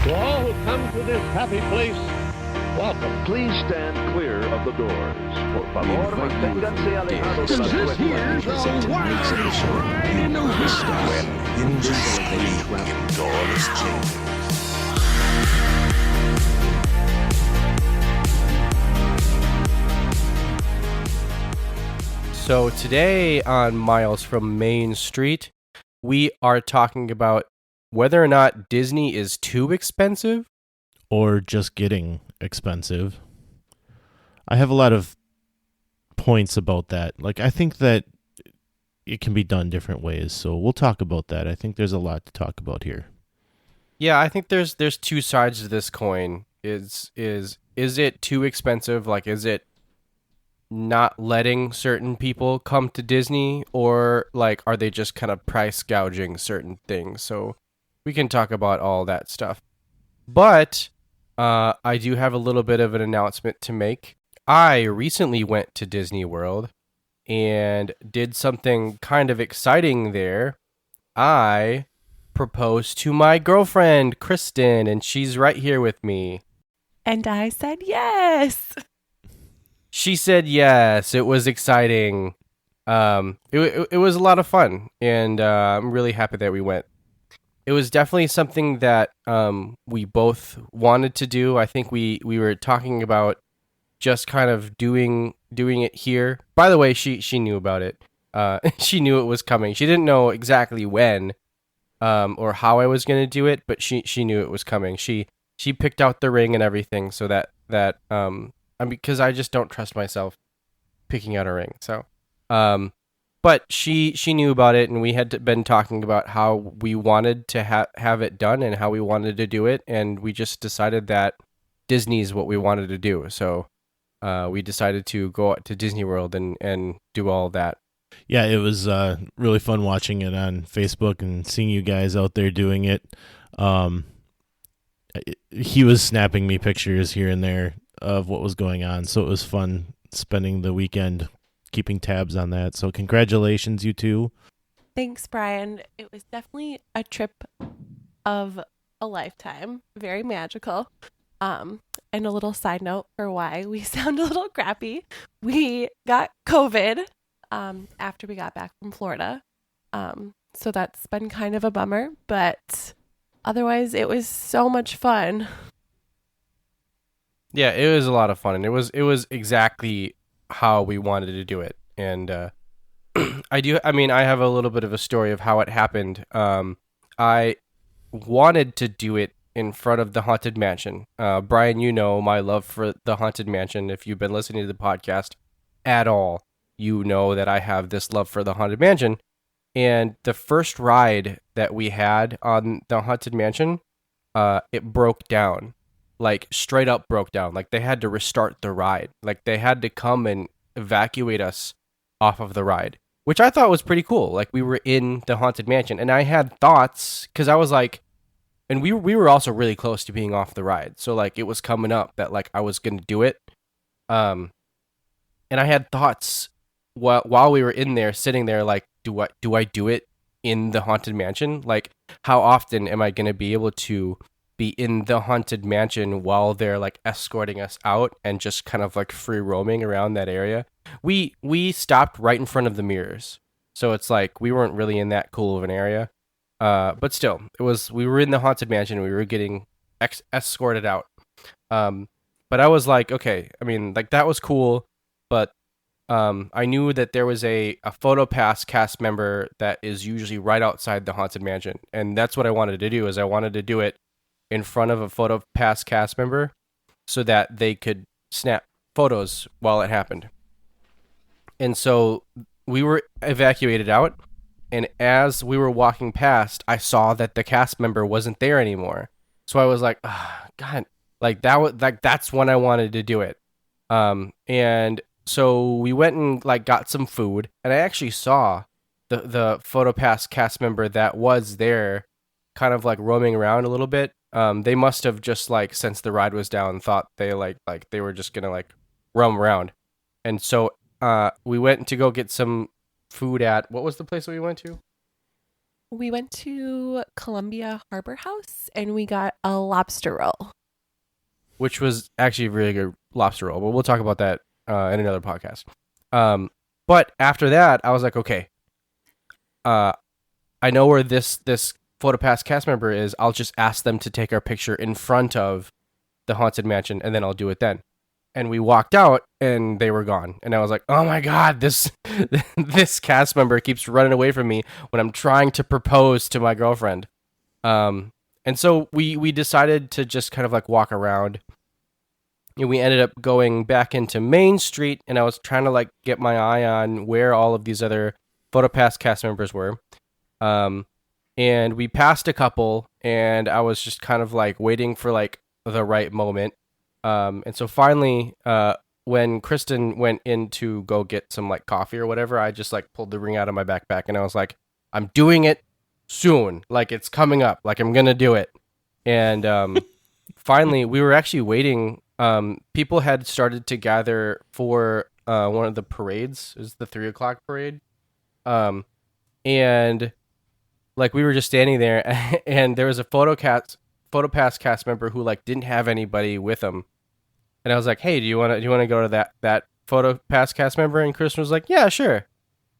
To all who come to this happy place, welcome. Please stand clear of the doors. Por favor, manténganse alejados de las puertas. Here's a wild ride in the woods. When indiscreet doors change. So today on Miles from Main Street, we are talking about whether or not Disney is too expensive. Or just getting expensive. I have a lot of points about that. Like, I think that it can be done different ways, so we'll talk about that. I think there's a lot to talk about here. Yeah, I think there's two sides to this coin. Is it too expensive? Like, is it not letting certain people come to Disney, or like are they just kind of price gouging certain things? So we can talk about all that stuff. But I do have a little bit of an announcement to make. I recently went to Disney World and did something kind of exciting there. I proposed to my girlfriend, Kristen, and she's right here with me. And I said yes. She said yes. It was exciting. It was a lot of fun, and I'm really happy that we went. It was definitely something that we both wanted to do. I think we were talking about just kind of doing it here. By the way, she knew about it. She knew it was coming. She didn't know exactly when or how I was going to do it, but she knew it was coming. She picked out the ring and everything so that because I just don't trust myself picking out a ring. So, but she knew about it, and we had been talking about how we wanted to have it done and how we wanted to do it, and we just decided that Disney is what we wanted to do. So, we decided to go out to Disney World and do all that. Yeah, it was really fun watching it on Facebook and seeing you guys out there doing it. He was snapping me pictures here and there of what was going on, so it was fun spending the weekend keeping tabs on that. So congratulations, you two. Thanks, Brian. It was definitely a trip of a lifetime. Very magical. And a little side note for why we sound a little crappy. We got COVID after we got back from Florida. So that's been kind of a bummer, but otherwise it was so much fun. Yeah, it was a lot of fun, and it was exactly how we wanted to do it. And I have a little bit of a story of how it happened. I wanted to do it in front of the Haunted Mansion. Brian, you know my love for the Haunted Mansion. If you've been listening to the podcast at all, you know that I have this love for the Haunted Mansion. And the first ride that we had on the Haunted Mansion, it broke down. Like, straight up broke down. Like, they had to restart the ride. Like, they had to come and evacuate us off of the ride, which I thought was pretty cool. Like, we were in the Haunted Mansion, and I had thoughts, because I was like, and we were also really close to being off the ride. So, like, it was coming up that, like, I was going to do it. And I had thoughts while we were in there, sitting there, like, do I do it in the Haunted Mansion? Like, how often am I going to be able to be in the Haunted Mansion while they're like escorting us out and just kind of like free roaming around that area? We stopped right in front of the mirrors, so it's like we weren't really in that cool of an area, but still, we were in the Haunted Mansion. We were getting escorted out, but I was like, okay, I mean, like, that was cool, but I knew that there was a PhotoPass cast member that is usually right outside the Haunted Mansion, and that's what I wanted to do. Is I wanted to do it in front of a PhotoPass cast member so that they could snap photos while it happened. And so we were evacuated out, and as we were walking past, I saw that the cast member wasn't there anymore. So I was like, oh, God, like that's when I wanted to do it. And so we went and like got some food, and I actually saw the PhotoPass cast member that was there kind of like roaming around a little bit. They must have just like, since the ride was down, thought they like they were just gonna like roam around. And so we went to go get some food at, what was the place that we went to? We went to Columbia Harbor House and we got a lobster roll. which was actually a really good lobster roll. But we'll talk about that in another podcast. But after that, I was like, okay, I know where this PhotoPass cast member is. I'll just ask them to take our picture in front of the Haunted Mansion, and then I'll do it then. And we walked out, and they were gone. And I was like, oh my god, this cast member keeps running away from me when I'm trying to propose to my girlfriend. And so we decided to just kind of like walk around. And we ended up going back into Main Street, and I was trying to like get my eye on where all of these other PhotoPass cast members were. And we passed a couple, and I was just kind of like waiting for like the right moment. And so finally, when Kristen went in to go get some like coffee or whatever, I just like pulled the ring out of my backpack, and I was like, I'm doing it soon. Like it's coming up. Like I'm going to do it. And, finally we were actually waiting. People had started to gather for, one of the parades. It was the 3:00 parade. And like we were just standing there and there was a PhotoPass cast member who like didn't have anybody with him. And I was like, hey, do you want to go to that PhotoPass cast member? And Kristen was like, yeah, sure.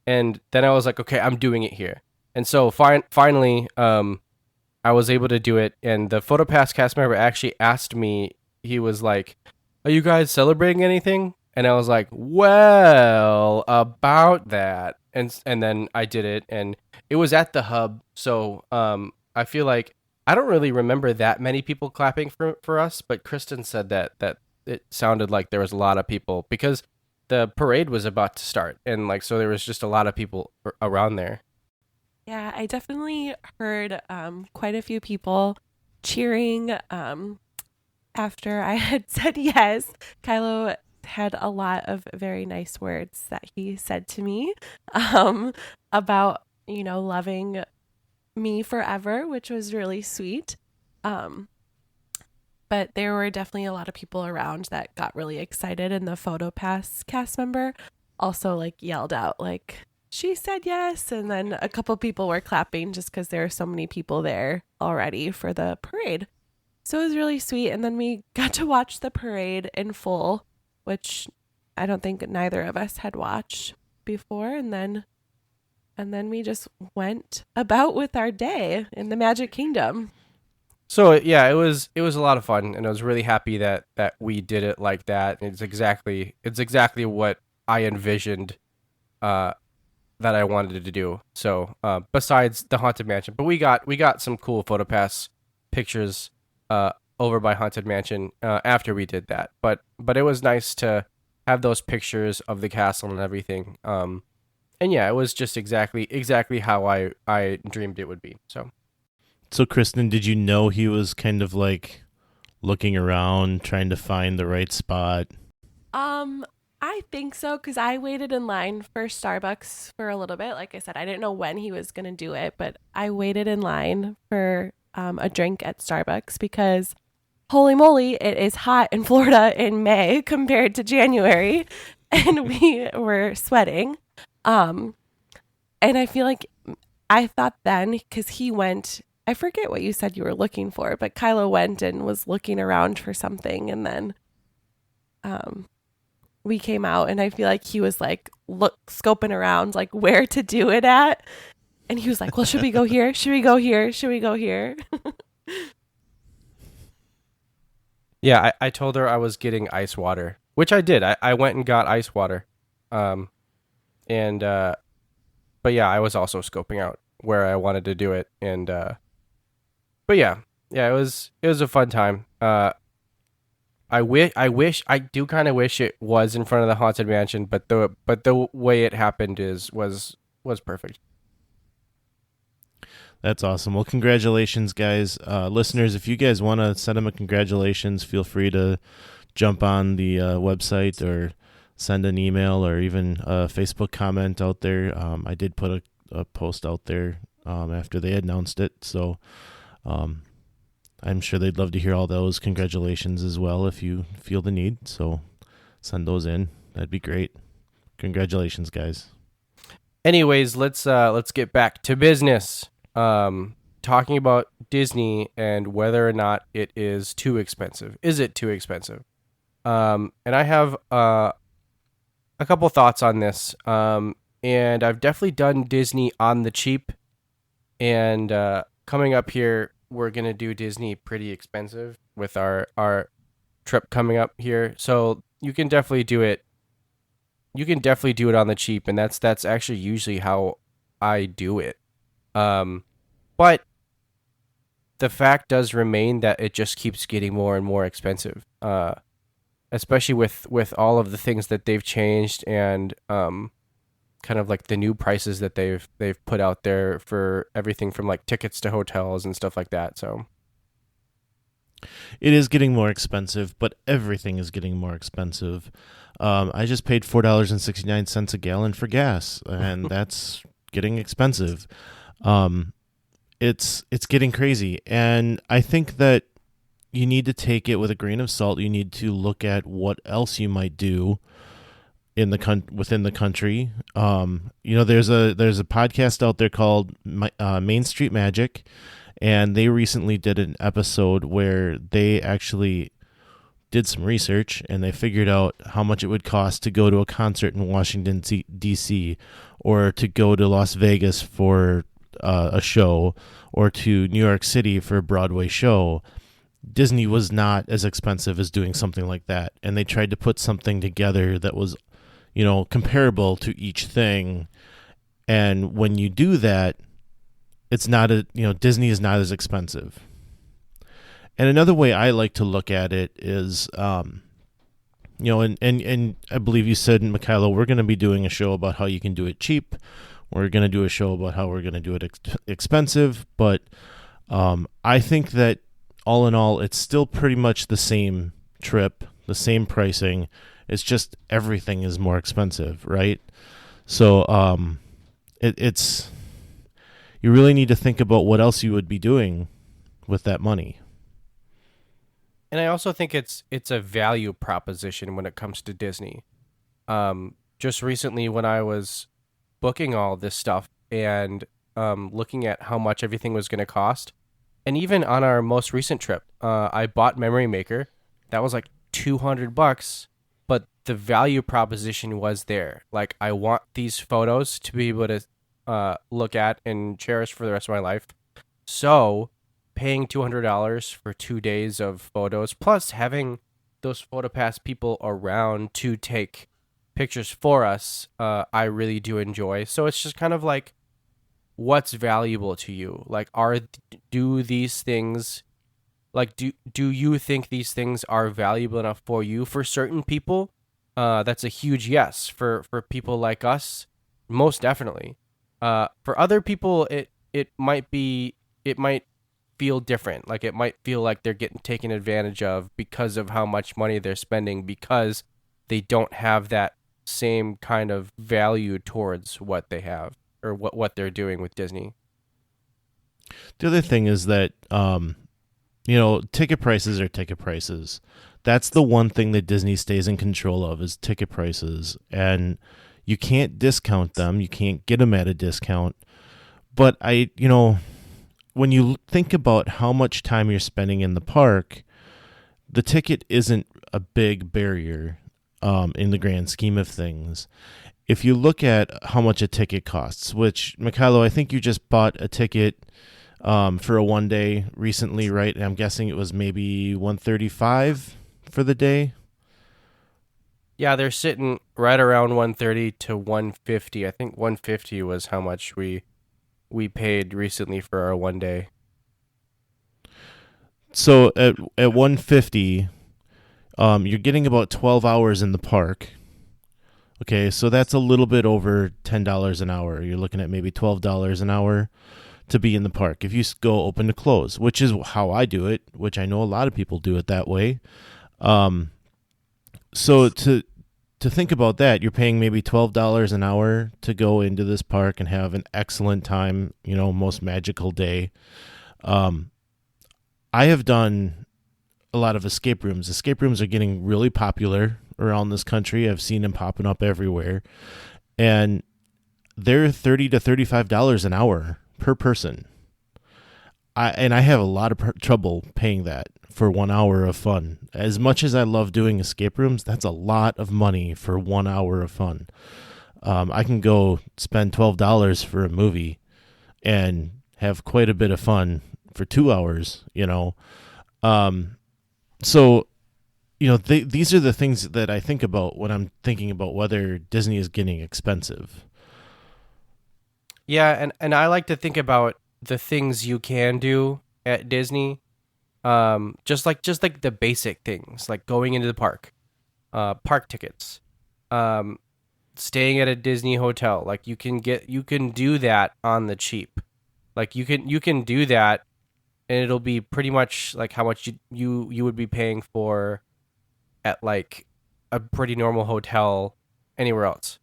And then I was like, okay, I'm doing it here. And so finally, I was able to do it. And the PhotoPass cast member actually asked me, he was like, are you guys celebrating anything? And I was like, well, about that. And then I did it, and it was at the hub. So I feel like I don't really remember that many people clapping for us, but Kristen said that it sounded like there was a lot of people because the parade was about to start, and like so there was just a lot of people around there. Yeah, I definitely heard quite a few people cheering after I had said yes. Kylo had a lot of very nice words that he said to me about, loving me forever, which was really sweet. But there were definitely a lot of people around that got really excited, and the PhotoPass cast member also like yelled out like, she said yes. And then a couple people were clapping just because there were so many people there already for the parade. So it was really sweet. And then we got to watch the parade in full, which I don't think neither of us had watched before. And then we just went about with our day in the Magic Kingdom. So yeah, it was a lot of fun, and I was really happy that we did it like that. It's exactly what I envisioned that I wanted to do. So besides the Haunted Mansion, but we got some cool PhotoPass pictures over by Haunted Mansion after we did that. But it was nice to have those pictures of the castle and everything. And yeah, it was just exactly how I dreamed it would be. So Kristen, did you know he was kind of like looking around, trying to find the right spot? I think so, because I waited in line for Starbucks for a little bit. Like I said, I didn't know when he was going to do it, but I waited in line for a drink at Starbucks because holy moly, it is hot in Florida in May compared to January, and we were sweating. And I feel like I thought then, because he went, I forget what you said you were looking for, but Kylo went and was looking around for something, and then we came out, and I feel like he was like scoping around like where to do it at, and he was like, well, should we go here? Should we go here? Should we go here? Yeah, I told her I was getting ice water, which I did. I went and got ice water. But yeah, I was also scoping out where I wanted to do it. And, but yeah, it was a fun time. I do kind of wish it was in front of the Haunted Mansion, but the way it happened was perfect. That's awesome. Well, congratulations, guys. Listeners, if you guys want to send them a congratulations, feel free to jump on the website or send an email or even a Facebook comment out there. I did put a post out there after they announced it, so I'm sure they'd love to hear all those congratulations as well if you feel the need. So send those in. That'd be great. Congratulations, guys. Anyways, let's get back to business. talking about Disney and whether or not it is too expensive. Is it too expensive? And I have a couple thoughts on this. And I've definitely done Disney on the cheap. And coming up here, we're going to do Disney pretty expensive with our trip coming up here. So you can definitely do it. You can definitely do it on the cheap. And that's actually usually how I do it. But the fact does remain that it just keeps getting more and more expensive. Especially with all of the things that they've changed and kind of like the new prices that they've put out there for everything from like tickets to hotels and stuff like that. So it is getting more expensive, but everything is getting more expensive. I just paid $4.69 a gallon for gas, and that's getting expensive. It's getting crazy, and I think that you need to take it with a grain of salt. You need to look at what else you might do in the within the country. There's a podcast out there called Main Street Magic, and they recently did an episode where they actually did some research and they figured out how much it would cost to go to a concert in Washington D.C. or to go to Las Vegas for a show, or to New York City for a Broadway show. Disney was not as expensive as doing something like that, and they tried to put something together that was, comparable to each thing. And when you do that, it's not Disney is not as expensive. And another way I like to look at it is, and I believe you said, Mikhailo, we're going to be doing a show about how you can do it cheap. We're going to do a show about how we're going to do it expensive. But I think that all in all, it's still pretty much the same trip, the same pricing. It's just everything is more expensive, right? So it's you really need to think about what else you would be doing with that money. And I also think it's a value proposition when it comes to Disney. Just recently when I was booking all this stuff and looking at how much everything was going to cost, and even on our most recent trip, I bought Memory Maker. That was like $200, but the value proposition was there. Like, I want these photos to be able to look at and cherish for the rest of my life. So paying $200 for 2 days of photos, plus having those PhotoPass people around to take pictures for us, I really do enjoy. So it's just kind of like, what's valuable to you? Like, do these things, like, do you think these things are valuable enough for you? For certain people, that's a huge yes. For people like us, most definitely. For other people, it might feel different. Like, it might feel like they're getting taken advantage of because of how much money they're spending, because they don't have that same kind of value towards what they have or what they're doing with Disney. The other thing is that, ticket prices are ticket prices. That's the one thing that Disney stays in control of, is ticket prices. And you can't discount them. You can't get them at a discount. But when you think about how much time you're spending in the park, the ticket isn't a big barrier in the grand scheme of things. If you look at how much a ticket costs, which, Mikhailo, I think you just bought a ticket for a 1 day recently, right? And I'm guessing it was maybe $135 for the day. Yeah, they're sitting right around $130 to $150. I think $150 was how much we paid recently for our 1 day. So at $150, you're getting about 12 hours in the park. Okay, so that's a little bit over $10 an hour. You're looking at maybe $12 an hour to be in the park if you go open to close, which is how I do it, which I know a lot of people do it that way. So to think about that, you're paying maybe $12 an hour to go into this park and have an excellent time, most magical day. I have done a lot of escape rooms. Escape rooms are getting really popular around this country. I've seen them popping up everywhere. And they're $30 to $35 an hour per person. I have a lot of trouble paying that for 1 hour of fun. As much as I love doing escape rooms, that's a lot of money for 1 hour of fun. I can go spend $12 for a movie and have quite a bit of fun for 2 hours, you know. So, you know, these are the things that I think about when I'm thinking about whether Disney is getting expensive. Yeah, and I like to think about the things you can do at Disney. Just like the basic things, like going into the park, park tickets, staying at a Disney hotel. Like you can do that on the cheap. Like you can do that, and it'll be pretty much like how much you would be paying for at like a pretty normal hotel anywhere else.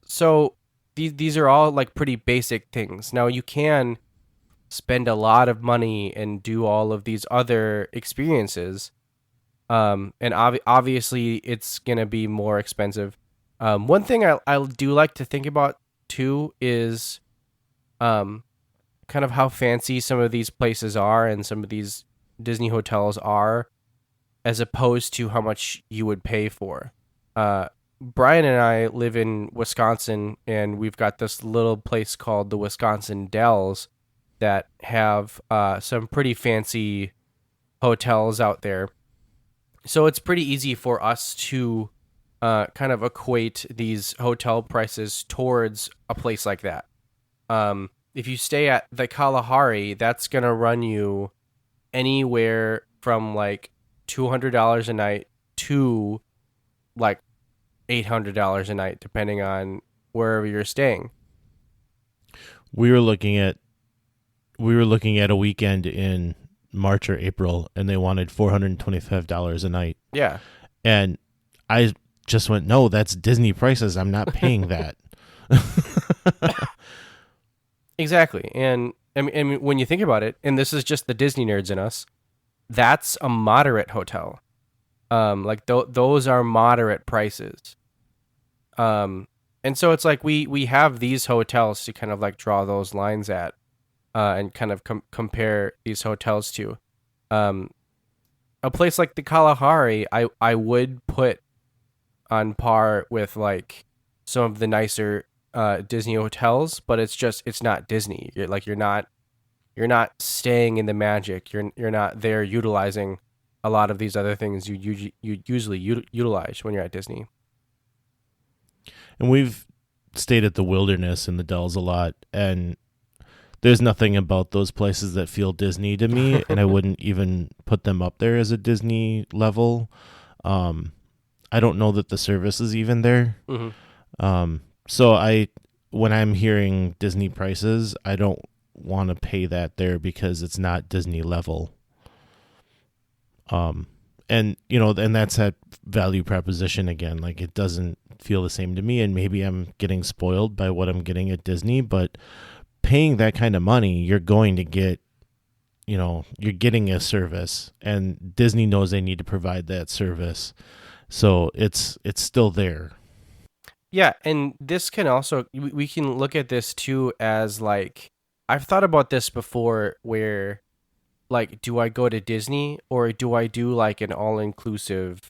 So these are all like pretty basic things. Now you can spend a lot of money and do all of these other experiences. And obviously it's going to be more expensive. One thing I do like to think about too is kind of how fancy some of these places are and some of these Disney hotels are, as opposed to how much you would pay for. Brian and I live in Wisconsin, and we've got this little place called the Wisconsin Dells that have some pretty fancy hotels out there. So it's pretty easy for us to kind of equate these hotel prices towards a place like that. If you stay at the Kalahari, that's going to run you anywhere from like $200 a night to like $800 a night, depending on wherever you're staying. We were looking at a weekend in March or April, and they wanted $425 a night. Yeah. And I just went, no, that's Disney prices. I'm not paying that. Exactly. And I mean, when you think about it, and this is just the Disney nerds in us, that's a moderate hotel. Like those are moderate prices. And so it's like we have these hotels to kind of like draw those lines at, and kind of compare these hotels to. A place like the Kalahari, I would put on par with like some of the nicer Disney hotels, but it's not Disney. You're not staying in the magic. You're not there utilizing a lot of these other things you usually utilize when you're at Disney. And we've stayed at the Wilderness and the Dells a lot, and there's nothing about those places that feel Disney to me, and I wouldn't even put them up there as a Disney level. I don't know that the service is even there. Mm-hmm. So when I'm hearing Disney prices, I don't want to pay that there because it's not Disney level. And you know, and that's that value proposition again. Like it doesn't feel the same to me, and maybe I'm getting spoiled by what I'm getting at Disney, but paying that kind of money, you're going to get, you know, you're getting a service, and Disney knows they need to provide that service. So it's still there. Yeah, and this can also, we can look at this too as like, I've thought about this before where, like, do I go to Disney or do I do like an all-inclusive,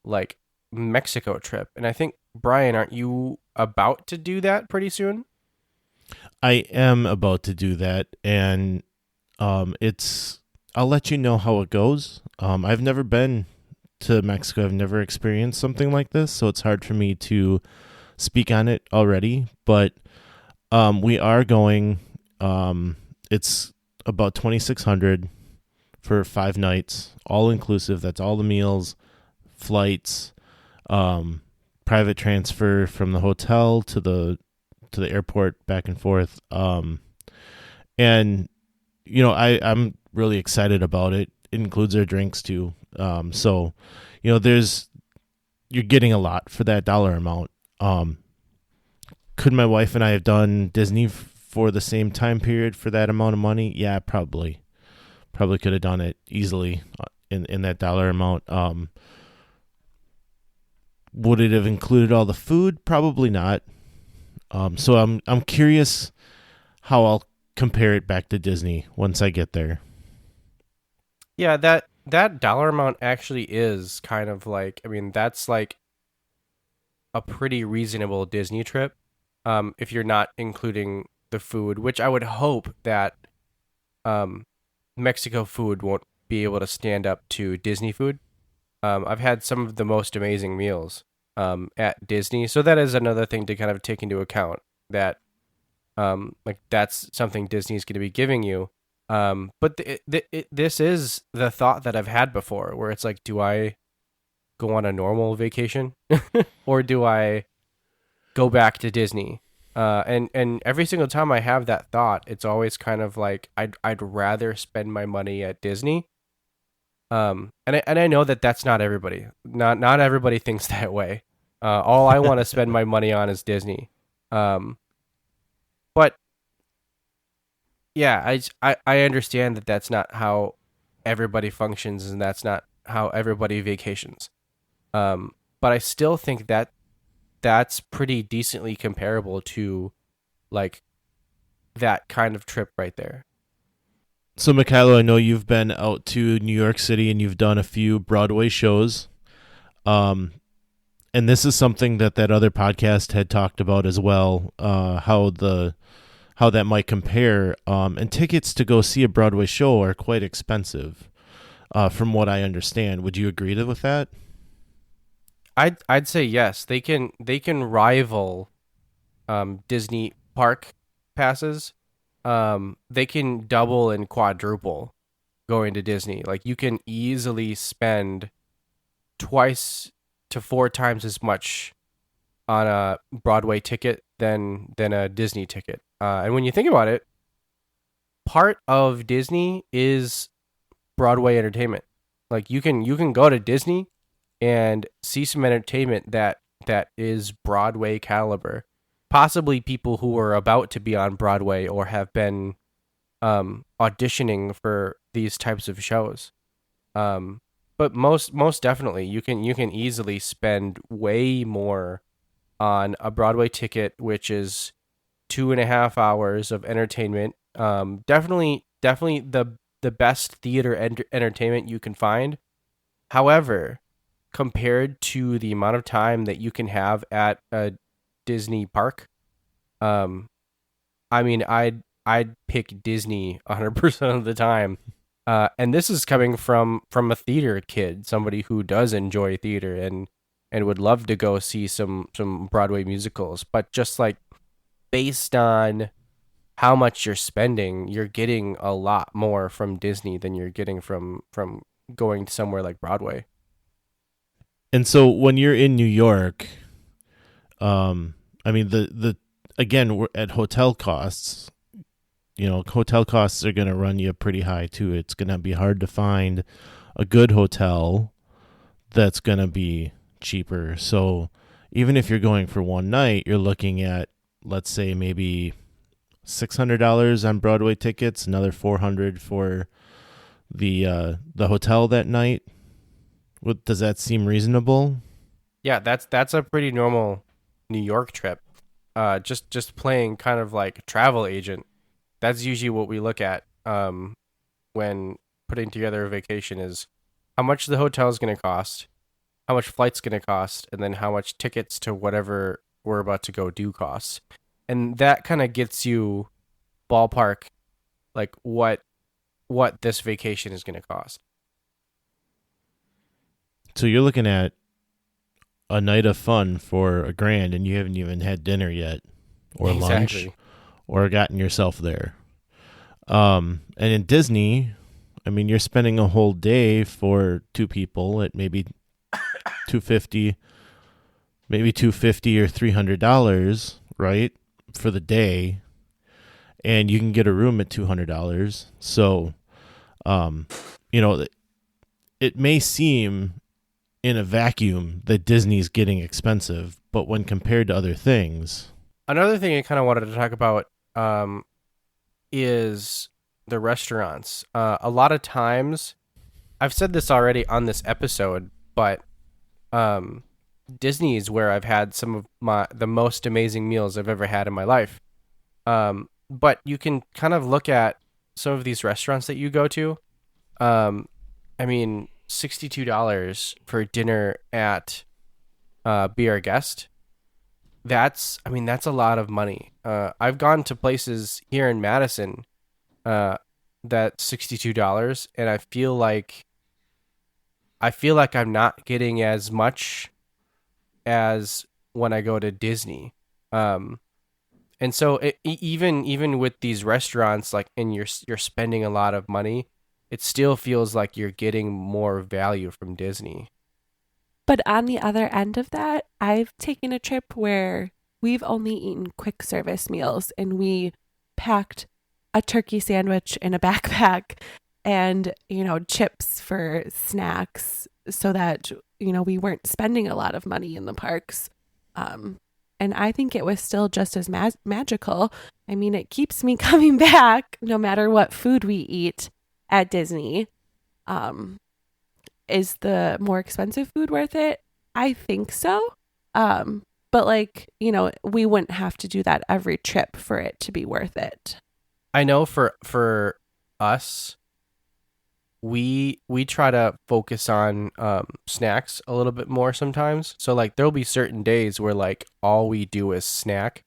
like, Mexico trip? And I think, Brian, aren't you about to do that pretty soon? I am about to do that, and I'll let you know how it goes. I've never been to Mexico. I've never experienced something like this, so it's hard for me to speak on it already, but we are going. It's about $2,600 for 5 nights, all inclusive. That's all the meals, flights, private transfer from the hotel to the airport, back and forth. And you know, I'm really excited about it. It includes our drinks too. So you know, you're getting a lot for that dollar amount. Could my wife and I have done Disney for the same time period for that amount of money? Yeah, probably could have done it easily in that dollar amount. Would it have included all the food? Probably not. So I'm curious how I'll compare it back to Disney once I get there. Yeah, that dollar amount actually is kind of like, I mean, that's like a pretty reasonable Disney trip. If you're not including the food, which I would hope that um, Mexico food won't be able to stand up to Disney food. I've had some of the most amazing meals at Disney, so that is another thing to kind of take into account, that like that's something Disney's going to be giving you. But this is the thought that I've had before, where it's like, do I go on a normal vacation or do I go back to Disney? And every single time I have that thought, it's always kind of like I'd rather spend my money at Disney. And I know that that's not everybody. Not everybody thinks that way. All I want to spend my money on is Disney. But yeah, I understand that that's not how everybody functions, and that's not how everybody vacations. But I still think that that's pretty decently comparable to like that kind of trip right there. So, Mikhailo, I know you've been out to New York City and you've done a few Broadway shows. And this is something that other podcast had talked about as well, how that might compare. And tickets to go see a Broadway show are quite expensive, from what I understand. Would you agree with that? I'd say yes. They can rival Disney park passes. They can double and quadruple going to Disney. Like, you can easily spend twice to four times as much on a Broadway ticket than a Disney ticket. And when you think about it, part of Disney is Broadway entertainment. Like, you can go to Disney and see some entertainment that is Broadway caliber. Possibly people who are about to be on Broadway or have been auditioning for these types of shows. But most definitely, you can easily spend way more on a Broadway ticket, which is 2.5 hours of entertainment. Definitely the best theater entertainment you can find. However, compared to the amount of time that you can have at a Disney park, I mean, I'd pick Disney 100% of the time. And this is coming from a theater kid, somebody who does enjoy theater and would love to go see some Broadway musicals. But just like based on how much you're spending, you're getting a lot more from Disney than you're getting from going to somewhere like Broadway. And so when you're in New York, I mean, again, we're at hotel costs. You know, hotel costs are going to run you pretty high too. It's going to be hard to find a good hotel that's going to be cheaper. So even if you're going for one night, you're looking at, let's say, maybe $600 on Broadway tickets, another $400 for the hotel that night. Does that seem reasonable? Yeah, that's a pretty normal New York trip. Just playing kind of like travel agent. That's usually what we look at when putting together a vacation, is how much the hotel is going to cost, how much flight's going to cost, and then how much tickets to whatever we're about to go do costs. And that kind of gets you ballpark like what this vacation is going to cost. So you're looking at a night of fun for $1,000 and you haven't even had dinner yet, or Exactly. lunch, or gotten yourself there. And in Disney, I mean, you're spending a whole day for two people at maybe $250 or $300, right, for the day, and you can get a room at $200. So, you know, it may seem in a vacuum that Disney's getting expensive, but when compared to other things. Another thing I kind of wanted to talk about is the restaurants. A lot of times, I've said this already on this episode, but Disney is where I've had some of the most amazing meals I've ever had in my life. but you can kind of look at some of these restaurants that you go to. I mean, $62 for dinner at Be Our Guest. That's a lot of money. I've gone to places here in Madison that's $62, and I feel like I'm not getting as much as when I go to Disney. And so even with these restaurants, like, and you're spending a lot of money, it still feels like you're getting more value from Disney. But on the other end of that, I've taken a trip where we've only eaten quick service meals, and we packed a turkey sandwich in a backpack and, chips for snacks so that, we weren't spending a lot of money in the parks. And I think it was still just as magical. I mean, it keeps me coming back no matter what food we eat at Disney. Is the more expensive food worth it? I think so. But we wouldn't have to do that every trip for it to be worth it. I know for us, we try to focus on snacks a little bit more sometimes. So like there'll be certain days where like all we do is snack.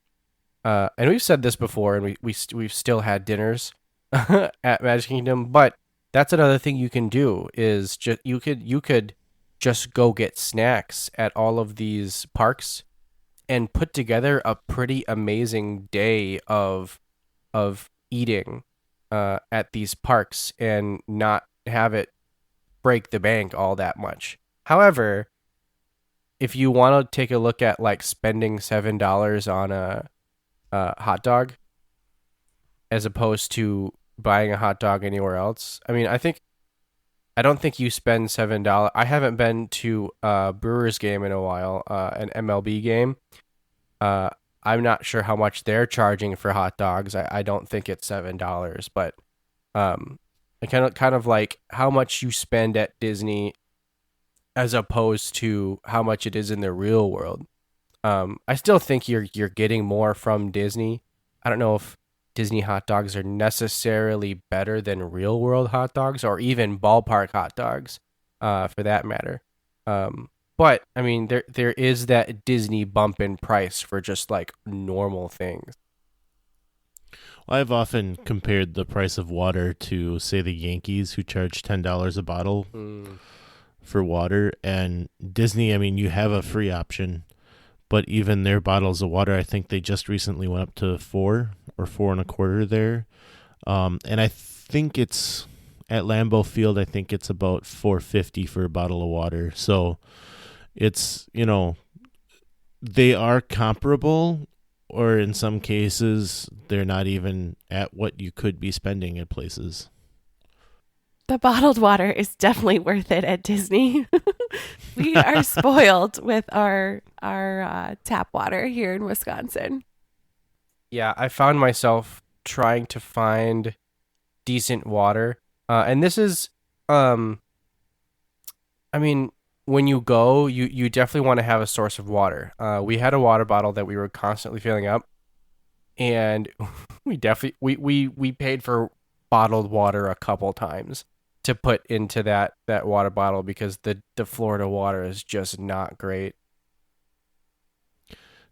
And we've said this before, and we've still had dinners at Magic Kingdom, but that's another thing you can do is just you could just go get snacks at all of these parks and put together a pretty amazing day of eating at these parks and not have it break the bank all that much. However, if you want to take a look at like spending $7 on a hot dog as opposed to buying a hot dog anywhere else, I mean, I don't think you spend $7. I haven't been to a Brewers game in a while, an MLB game. I'm not sure how much they're charging for hot dogs. I don't think it's $7, but I kind of like how much you spend at Disney as opposed to how much it is in the real world. I still think you're getting more from Disney. I don't know if Disney hot dogs are necessarily better than real world hot dogs or even ballpark hot dogs, for that matter. But I mean, there is that Disney bump in price for just like normal things. I've often compared the price of water to, say, the Yankees, who charge $10 a bottle for water, and Disney. I mean, you have a free option, but even their bottles of water, I think they just recently went up to $4 or $4.25 there. And I think it's at Lambeau Field. I think it's about $4.50 for a bottle of water. So it's, they are comparable, or in some cases, they're not even at what you could be spending at places. The bottled water is definitely worth it at Disney. We are spoiled with our tap water here in Wisconsin. Yeah, I found myself trying to find decent water. And this is, I mean, when you go, you definitely want to have a source of water. We had a water bottle that we were constantly filling up, and we paid for bottled water a couple times to put into that water bottle because the Florida water is just not great.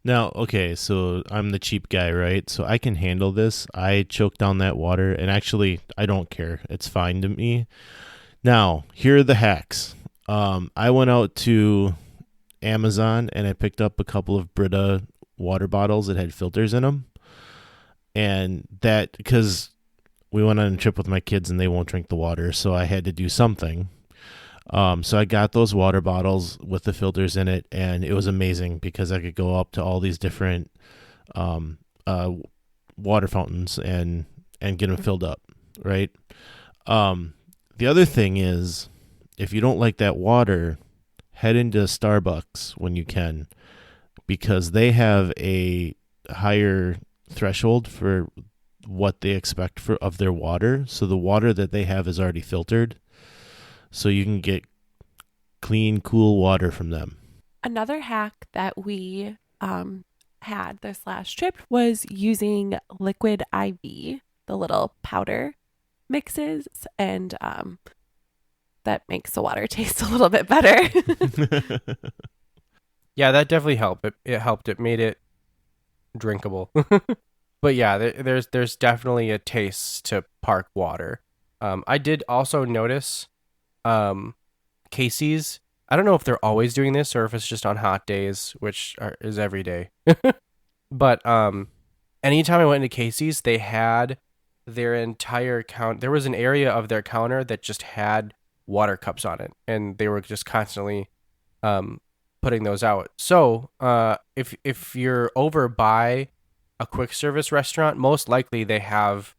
Now, okay, so I'm the cheap guy, right? So I can handle this. I choke down that water, and actually, I don't care. It's fine to me. Now, here are the hacks. I went out to Amazon, and I picked up a couple of Brita water bottles that had filters in them. And that, because we went on a trip with my kids, and they won't drink the water, so I had to do something. So I got those water bottles with the filters in it, and it was amazing because I could go up to all these different water fountains and get them filled up, right? The other thing is, if you don't like that water, head into Starbucks when you can, because they have a higher threshold for what they expect of their water. So the water that they have is already filtered. So you can get clean, cool water from them. Another hack that we had this last trip was using liquid IV, the little powder mixes, and that makes the water taste a little bit better. Yeah, that definitely helped. It helped. It made it drinkable. But yeah, there's definitely a taste to park water. I did also notice Casey's. I don't know if they're always doing this or if it's just on hot days, which is every day. But anytime I went into Casey's, they had their entire count. There was an area of their counter that just had water cups on it, and they were just constantly putting those out. So if you're over by a quick service restaurant, most likely they have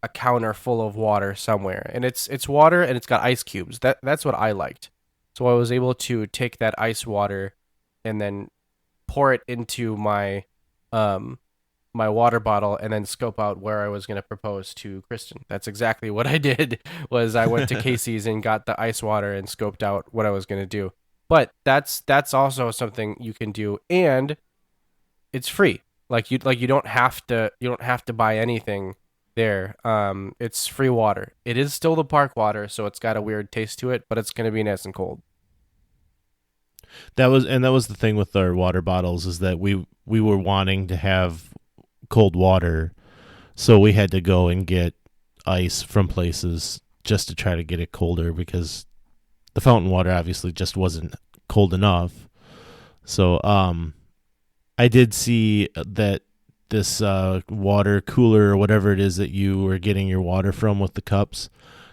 a counter full of water somewhere, and it's water and it's got ice cubes. That's what I liked. So I was able to take that ice water and then pour it into my my water bottle and then scope out where I was going to propose to Kristen. That's exactly what I did. Was I went to Casey's and got the ice water and scoped out what I was going to do. But that's also something you can do, and it's free. You don't have to buy anything there. It's free water. It is still the park water, so it's got a weird taste to it, but it's going to be nice and cold. That was the thing with our water bottles, is that we were wanting to have cold water, so we had to go and get ice from places just to try to get it colder, because the fountain water obviously just wasn't cold enough. So I did see that this water cooler or whatever it is that you were getting your water from with the cups,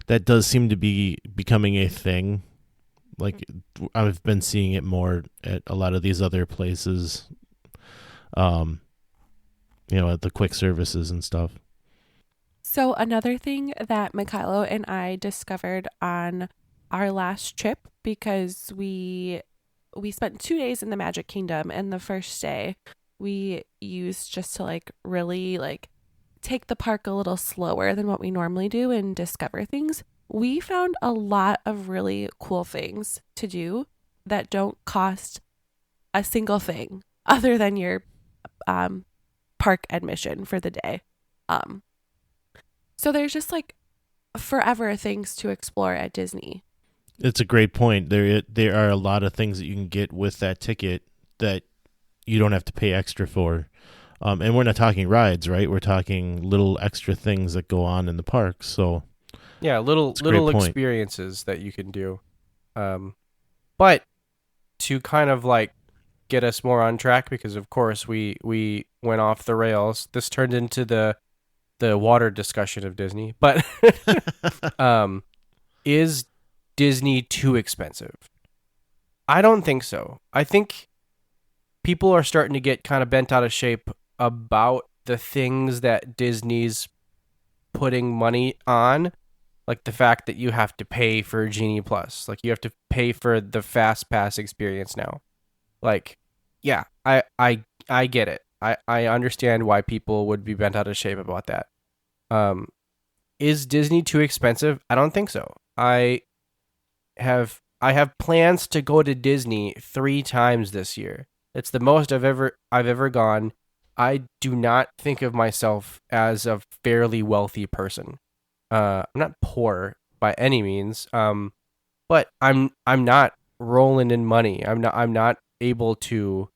that does seem to be becoming a thing. Like, I've been seeing it more at a lot of these other places, at the quick services and stuff. So another thing that Mikhailo and I discovered on our last trip, because we spent 2 days in the Magic Kingdom, and the first day we used just to really take the park a little slower than what we normally do and discover things. We found a lot of really cool things to do that don't cost a single thing other than your park admission for the day. So there's just forever things to explore at Disney. It's a great point. There are a lot of things that you can get with that ticket that you don't have to pay extra for. And we're not talking rides, right? We're talking little extra things that go on in the park. So yeah, little experiences that you can do. But to kind of get us more on track, because of course we went off the rails. This turned into the water discussion of Disney. But is Disney too expensive? I don't think so. I think people are starting to get kind of bent out of shape about the things that Disney's putting money on. Like the fact that you have to pay for Genie Plus. You have to pay for the Fast Pass experience now. Yeah, I get it. I understand why people would be bent out of shape about that. Is Disney too expensive? I don't think so. I have plans to go to Disney 3 times this year. It's the most I've ever gone. I do not think of myself as a fairly wealthy person. I'm not poor by any means, but I'm not rolling in money. I'm not able to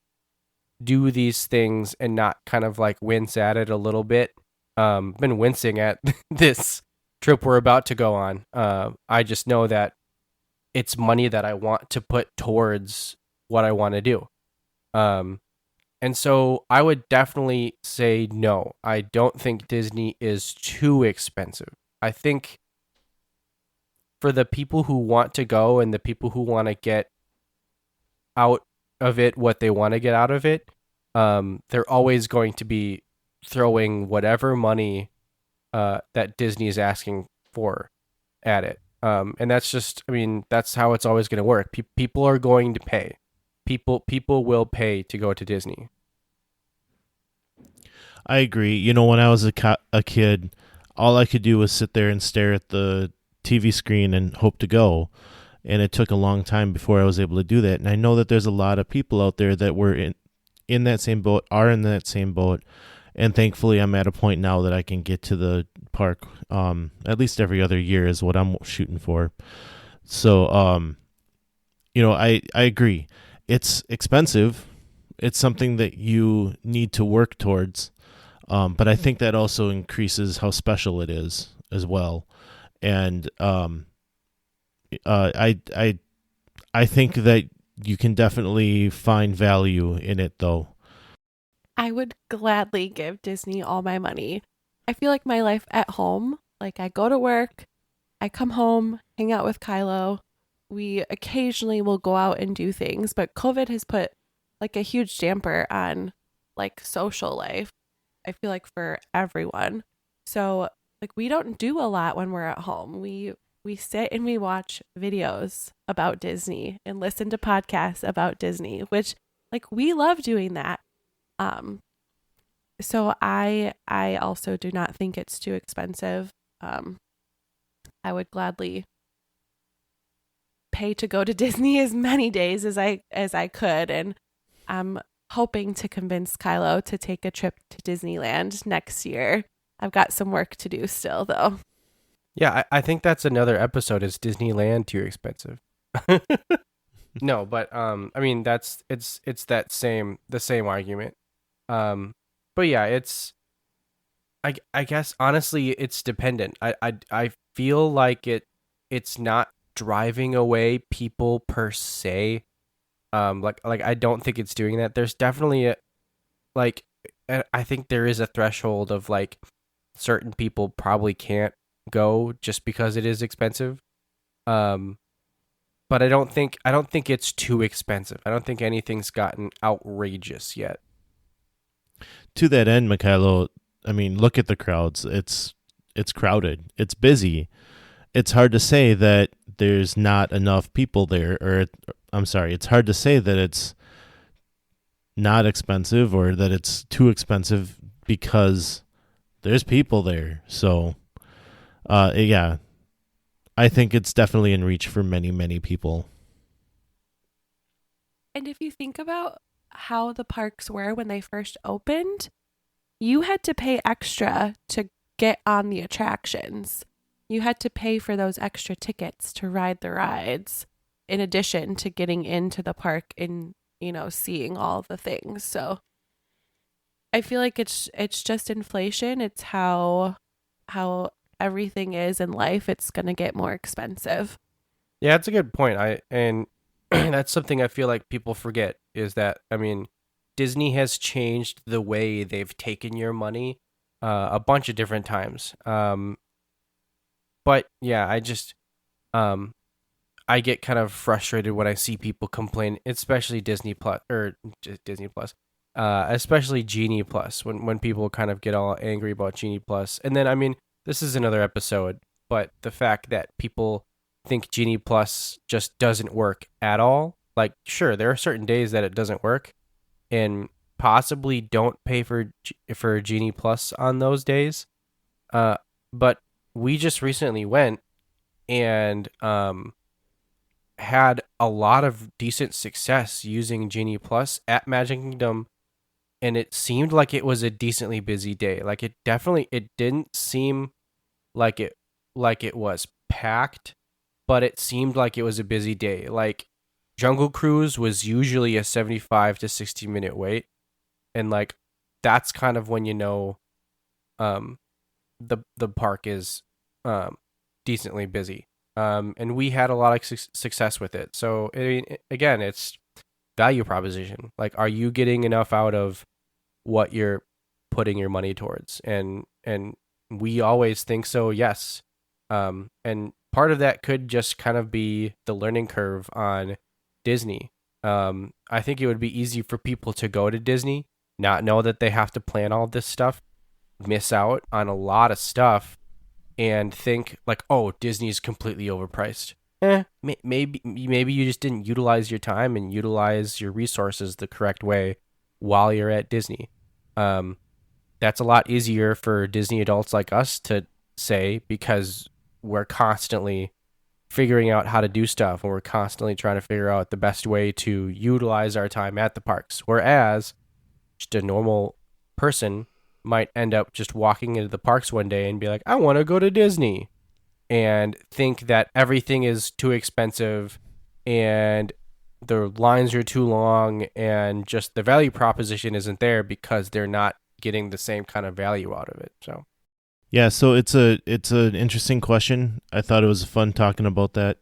do these things and not kind of wince at it a little bit. Been wincing at this trip we're about to go on. I just know that it's money that I want to put towards what I want to do. And so I would definitely say no. I don't think Disney is too expensive. I think for the people who want to go and the people who want to get out of it what they want to get out of it, they're always going to be throwing whatever money that Disney is asking for at it. And that's just, that's how it's always going to work. People are going to pay. People will pay to go to Disney. I agree. When I was a kid, all I could do was sit there and stare at the TV screen and hope to go. And it took a long time before I was able to do that. And I know that there's a lot of people out there that were in that same boat are in that same boat. And thankfully, I'm at a point now that I can get to the park at least every other year is what I'm shooting for. So, I agree. It's expensive. It's something that you need to work towards. But I think that also increases how special it is as well. And I think that you can definitely find value in it, though. I would gladly give Disney all my money. I feel like my life at home, like I go to work, I come home, hang out with Kylo. We occasionally will go out and do things, but COVID has put like a huge damper on like social life. I feel like for everyone. So like we don't do a lot when we're at home. We sit and we watch videos about Disney and listen to podcasts about Disney, which like we love doing that. So I also do not think it's too expensive. I would gladly pay to go to Disney as many days as I could, and I'm hoping to convince Kylo to take a trip to Disneyland next year. I've got some work to do still, though. Yeah, I think that's another episode. Is Disneyland too expensive? No, but I mean it's the same argument. But yeah, I guess honestly it's dependent. I feel like it's not driving away people per se. Like I don't think it's doing that. There's definitely I think there is a threshold of like certain people probably can't go just because it is expensive. But I don't think it's too expensive. I don't think anything's gotten outrageous yet. To that end, Mikhailo, I mean, look at the crowds. It's crowded. It's busy. It's hard to say that there's not enough people there, or I'm sorry, it's hard to say that it's not expensive or that it's too expensive because there's people there. So, yeah, I think it's definitely in reach for many, many people. And if you think about how the parks were when they first opened, you had to pay extra to get on the attractions. You had to pay for those extra tickets to ride the rides, in addition to getting into the park and, seeing all the things. So I feel like it's just inflation. It's how everything is in life. It's going to get more expensive. Yeah, that's a good point. And that's something I feel like people forget is that, I mean, Disney has changed the way they've taken your money a bunch of different times. But yeah, I get kind of frustrated when I see people complain, especially Disney Plus or Disney Plus, especially Genie Plus, when people kind of get all angry about Genie Plus. And then, I mean, this is another episode, but the fact that people think Genie Plus just doesn't work at all. Like, sure, there are certain days that it doesn't work, and possibly don't pay for Genie Plus on those days. But we just recently went and had a lot of decent success using Genie Plus at Magic Kingdom, and it seemed like it was a decently busy day. Like it didn't seem like it was packed, but it seemed like it was a busy day. Like Jungle Cruise was usually a 75 to 60 minute wait, and like that's kind of when the park is decently busy. And we had a lot of success with it. So I mean, again, it's value proposition. Like, are you getting enough out of what you're putting your money towards? And we always think so. Yes. And part of that could just kind of be the learning curve on Disney. I think it would be easy for people to go to Disney, not know that they have to plan all this stuff, miss out on a lot of stuff, and think like, oh, Disney's completely overpriced. Maybe you just didn't utilize your time and utilize your resources the correct way while you're at Disney. That's a lot easier for Disney adults like us to say, because we're constantly figuring out how to do stuff, and we're constantly trying to figure out the best way to utilize our time at the parks. Whereas just a normal person might end up just walking into the parks one day and be like, I want to go to Disney, and think that everything is too expensive and the lines are too long and just the value proposition isn't there because they're not getting the same kind of value out of it. So Yeah, so it's an interesting question. I thought it was fun talking about that.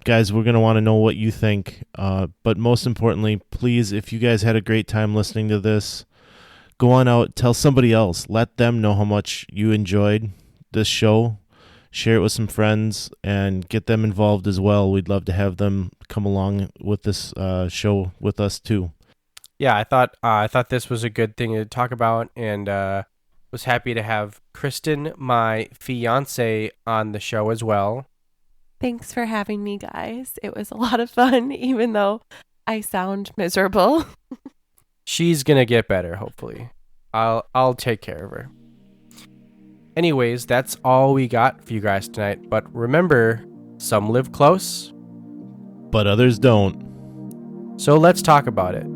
Guys, we're going to want to know what you think. But most importantly, please, if you guys had a great time listening to this, go on out, tell somebody else. Let them know how much you enjoyed this show. Share it with some friends and get them involved as well. We'd love to have them come along with this show with us too. yeah, I thought this was a good thing to talk about, and was happy to have Kristen, my fiance, on the show as well. Thanks for having me, guys. It was a lot of fun, even though I sound miserable. She's gonna get better, hopefully. I'll take care of her. Anyways, that's all we got for you guys tonight. But remember, some live close, But others don't. so let's talk about it.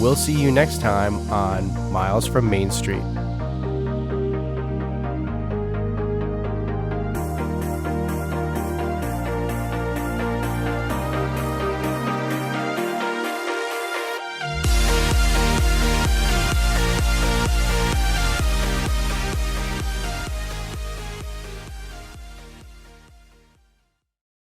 We'll see you next time on Miles from Main Street.